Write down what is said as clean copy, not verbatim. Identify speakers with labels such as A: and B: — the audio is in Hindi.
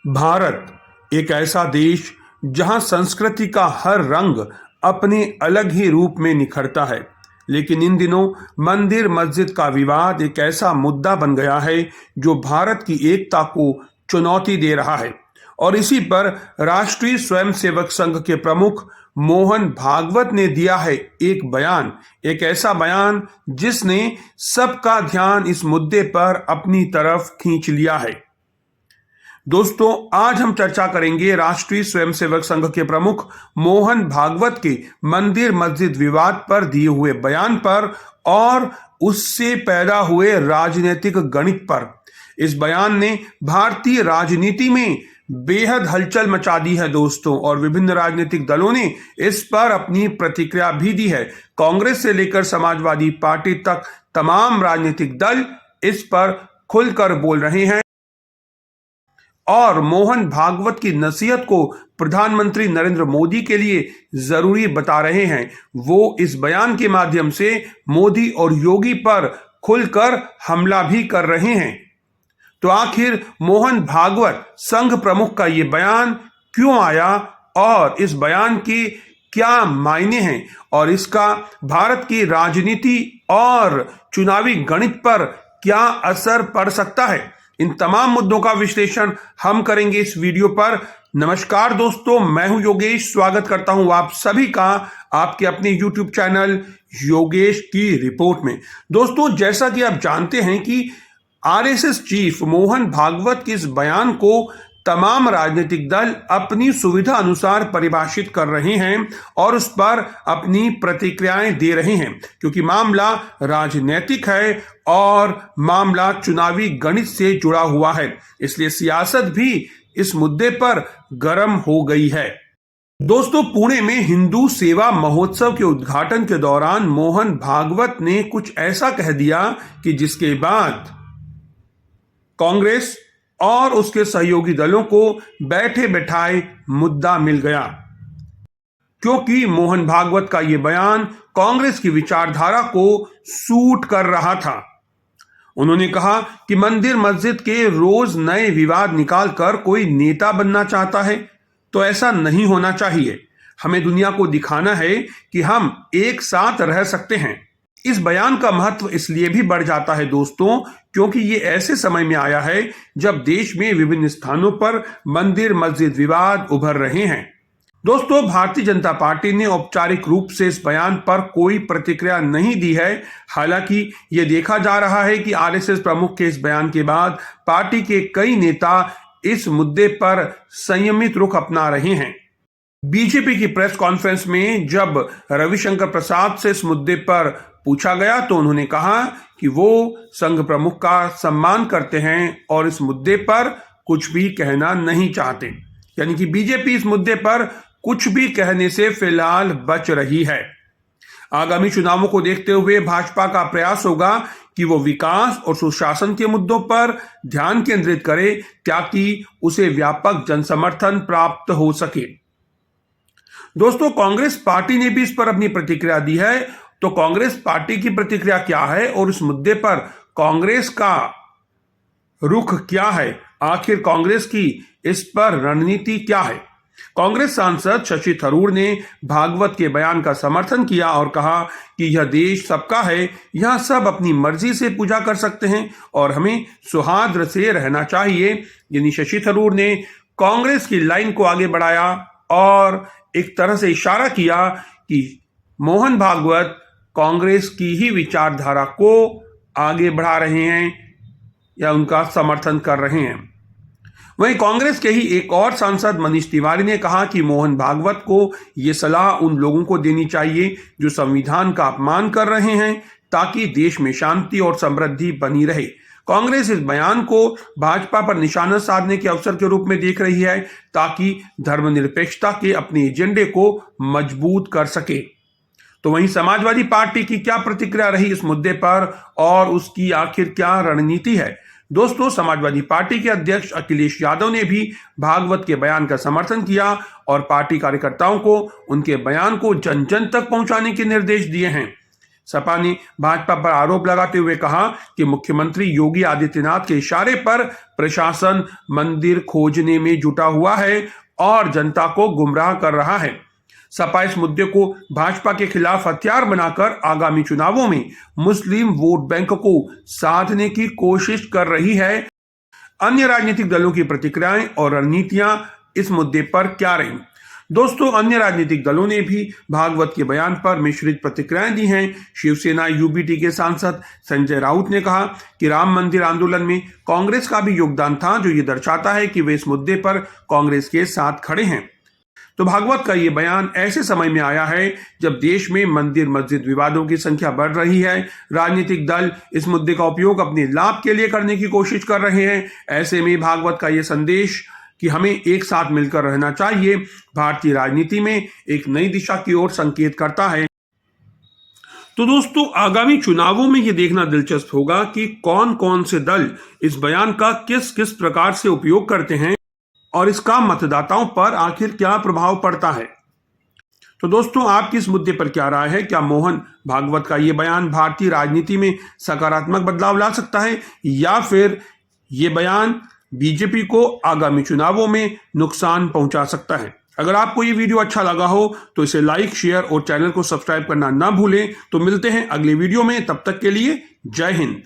A: भारत एक ऐसा देश जहां संस्कृति का हर रंग अपने अलग ही रूप में निखरता है। लेकिन इन दिनों मंदिर मस्जिद का विवाद एक ऐसा मुद्दा बन गया है जो भारत की एकता को चुनौती दे रहा है। और इसी पर राष्ट्रीय स्वयंसेवक संघ के प्रमुख मोहन भागवत ने दिया है एक बयान, एक ऐसा बयान जिसने सबका ध्यान इस मुद्दे पर अपनी तरफ खींच लिया है। दोस्तों, आज हम चर्चा करेंगे राष्ट्रीय स्वयंसेवक संघ के प्रमुख मोहन भागवत के मंदिर मस्जिद विवाद पर दिए हुए बयान पर और उससे पैदा हुए राजनीतिक गणित पर। इस बयान ने भारतीय राजनीति में बेहद हलचल मचा दी है दोस्तों, और विभिन्न राजनीतिक दलों ने इस पर अपनी प्रतिक्रिया भी दी है। कांग्रेस से लेकर समाजवादी पार्टी तक तमाम राजनीतिक दल इस पर खुलकर बोल रहे हैं और मोहन भागवत की नसीहत को प्रधानमंत्री नरेंद्र मोदी के लिए जरूरी बता रहे हैं। वो इस बयान के माध्यम से मोदी और योगी पर खुलकर हमला भी कर रहे हैं। तो आखिर मोहन भागवत संघ प्रमुख का ये बयान क्यों आया और इस बयान के क्या मायने हैं और इसका भारत की राजनीति और चुनावी गणित पर क्या असर पड़ सकता है, इन तमाम मुद्दों का विश्लेषण हम करेंगे इस वीडियो पर। नमस्कार दोस्तों, मैं हूं योगेश। स्वागत करता हूं आप सभी का आपके अपने YouTube चैनल योगेश की रिपोर्ट में। दोस्तों, जैसा कि आप जानते हैं कि आरएसएस चीफ मोहन भागवत के इस बयान को तमाम राजनीतिक दल अपनी सुविधा अनुसार परिभाषित कर रहे हैं और उस पर अपनी प्रतिक्रियाएं दे रहे हैं, क्योंकि मामला राजनीतिक है और मामला चुनावी गणित से जुड़ा हुआ है। इसलिए सियासत भी इस मुद्दे पर गर्म हो गई है। दोस्तों, पुणे में हिंदू सेवा महोत्सव के उद्घाटन के दौरान मोहन भागवत ने कुछ ऐसा कह दिया कि जिसके बाद कांग्रेस और उसके सहयोगी दलों को बैठे बैठाए मुद्दा मिल गया, क्योंकि मोहन भागवत का यह बयान कांग्रेस की विचारधारा को सूट कर रहा था। उन्होंने कहा कि मंदिर मस्जिद के रोज नए विवाद निकालकर कोई नेता बनना चाहता है तो ऐसा नहीं होना चाहिए। हमें दुनिया को दिखाना है कि हम एक साथ रह सकते हैं। इस बयान का महत्व इसलिए भी बढ़ जाता है दोस्तों, क्योंकि ये ऐसे समय में आया है जब देश में विभिन्न स्थानों पर मंदिर मस्जिद विवाद उभर रहे हैं। दोस्तों, भारतीय जनता पार्टी ने औपचारिक रूप से इस बयान पर कोई प्रतिक्रिया नहीं दी है। हालांकि ये देखा जा रहा है कि आरएसएस प्रमुख के इस बयान के बाद पार्टी के कई नेता इस मुद्दे पर संयमित रुख अपना रहे हैं। बीजेपी की प्रेस कॉन्फ्रेंस में जब रविशंकर प्रसाद से इस मुद्दे पर पूछा गया तो उन्होंने कहा कि वो संघ प्रमुख का सम्मान करते हैं और इस मुद्दे पर कुछ भी कहना नहीं चाहते। यानी कि बीजेपी इस मुद्दे पर कुछ भी कहने से फिलहाल बच रही है। आगामी चुनावों को देखते हुए भाजपा का प्रयास होगा कि वो विकास और सुशासन के मुद्दों पर ध्यान केंद्रित करे ताकि उसे व्यापक जनसमर्थन प्राप्त हो सके। दोस्तों, कांग्रेस पार्टी ने भी इस पर अपनी प्रतिक्रिया दी है। तो कांग्रेस पार्टी की प्रतिक्रिया क्या है और इस मुद्दे पर कांग्रेस का रुख क्या है, आखिर कांग्रेस की इस पर रणनीति क्या है। कांग्रेस सांसद शशि थरूर ने भागवत के बयान का समर्थन किया और कहा कि यह देश सबका है, यहां सब अपनी मर्जी से पूजा कर सकते हैं और हमें सौहार्द से रहना चाहिए। यानी शशि थरूर ने कांग्रेस की लाइन को आगे बढ़ाया और एक तरह से इशारा किया कि मोहन भागवत कांग्रेस की ही विचारधारा को आगे बढ़ा रहे हैं या उनका समर्थन कर रहे हैं। वहीं कांग्रेस के ही एक और सांसद मनीष तिवारी ने कहा कि मोहन भागवत को यह सलाह उन लोगों को देनी चाहिए जो संविधान का अपमान कर रहे हैं, ताकि देश में शांति और समृद्धि बनी रहे। कांग्रेस इस बयान को भाजपा पर निशाना साधने के अवसर के रूप में देख रही है, ताकि धर्मनिरपेक्षता के अपने एजेंडे को मजबूत कर सके। तो वहीं समाजवादी पार्टी की क्या प्रतिक्रिया रही इस मुद्दे पर और उसकी आखिर क्या रणनीति है। दोस्तों, समाजवादी पार्टी के अध्यक्ष अखिलेश यादव ने भी भागवत के बयान का समर्थन किया और पार्टी कार्यकर्ताओं को उनके बयान को जन जन तक पहुंचाने के निर्देश दिए हैं। सपा ने भाजपा पर आरोप लगाते हुए कहा कि मुख्यमंत्री योगी आदित्यनाथ के इशारे पर प्रशासन मंदिर खोजने में जुटा हुआ है और जनता को गुमराह कर रहा है। सपा इस मुद्दे को भाजपा के खिलाफ हथियार बनाकर आगामी चुनावों में मुस्लिम वोट बैंक को साधने की कोशिश कर रही है। अन्य राजनीतिक दलों की प्रतिक्रियाएं और रणनीतियां इस मुद्दे पर क्या रही? दोस्तों, अन्य राजनीतिक दलों ने भी भागवत के बयान पर मिश्रित प्रतिक्रियाएं दी हैं। शिवसेना यूबीटी के सांसद संजय राउत ने कहा कि राम मंदिर आंदोलन में कांग्रेस का भी योगदान था, जो ये दर्शाता है कि वे इस मुद्दे पर कांग्रेस के साथ खड़े हैं। तो भागवत का ये बयान ऐसे समय में आया है जब देश में मंदिर मस्जिद विवादों की संख्या बढ़ रही है। राजनीतिक दल इस मुद्दे का उपयोग अपने लाभ के लिए करने की कोशिश कर रहे हैं। ऐसे में भागवत का ये संदेश कि हमें एक साथ मिलकर रहना चाहिए, भारतीय राजनीति में एक नई दिशा की ओर संकेत करता है। तो दोस्तों, आगामी चुनावों में यह देखना दिलचस्प होगा कि कौन कौन से दल इस बयान का किस किस प्रकार से उपयोग करते हैं और इसका मतदाताओं पर आखिर क्या प्रभाव पड़ता है। तो दोस्तों, आपकी इस मुद्दे पर क्या राय है? क्या मोहन भागवत का ये बयान भारतीय राजनीति में सकारात्मक बदलाव ला सकता है, या फिर ये बयान बीजेपी को आगामी चुनावों में नुकसान पहुंचा सकता है? अगर आपको ये वीडियो अच्छा लगा हो तो इसे लाइक, शेयर और चैनल को सब्सक्राइब करना ना भूलें। तो मिलते हैं अगले वीडियो में, तब तक के लिए जय हिंद।